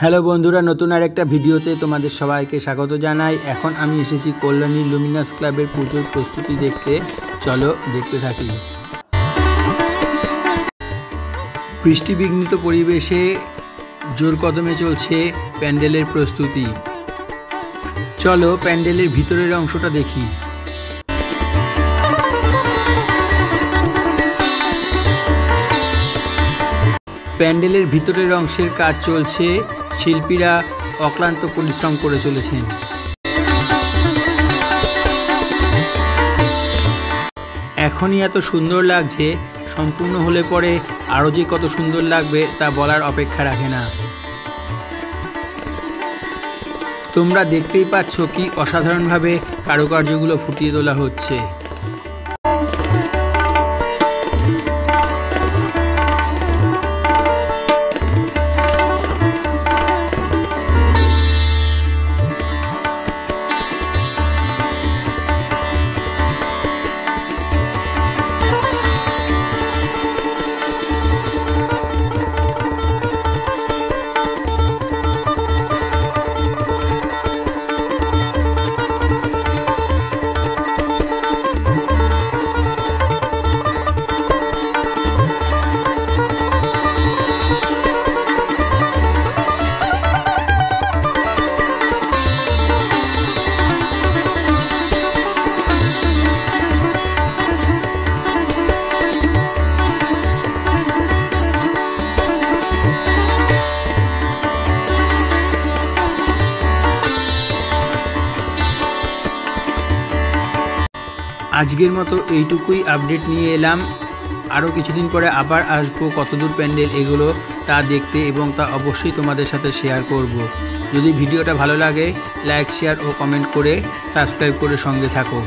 Hello বন্ধুরা, নতুন আরেকটা ভিডিওতে তোমাদের সবাইকে স্বাগত জানাই। এখন আমি এসেছি কল্যাণী লুমিনাস ক্লাবের পুজোর প্রস্তুতি দেখতে। চলো দেখতে থাকি। বৃষ্টিবিঘ্নিত পরিবেশে জোর কদমে চলছে প্যান্ডেলের প্রস্তুতি। চলো প্যান্ডেলের ভিতরের অংশটা দেখি। প্যান্ডেলের ভিতরের অংশের কাজ চলছে, শিল্পীরা অক্লান্ত পরিশ্রম করে চলেছেন। এখনই এত সুন্দর লাগছে, সম্পূর্ণ হলে পরে আরও যে কত সুন্দর লাগবে তা বলার অপেক্ষা রাখে না। তোমরা দেখতেই পাচ্ছ কি অসাধারণভাবে কারুকার্যগুলো ফুটিয়ে তোলা হচ্ছে। আজকের মতো এইটুকুই আপডেট নিয়ে এলাম। আরও কিছুদিন পরে আবার আসবো কতদূর প্যান্ডেল এগুলো তা দেখতে, এবং তা অবশ্যই তোমাদের সাথে শেয়ার করব। যদি ভিডিওটা ভালো লাগে লাইক, শেয়ার ও কমেন্ট করে সাবস্ক্রাইব করে সঙ্গে থাকো।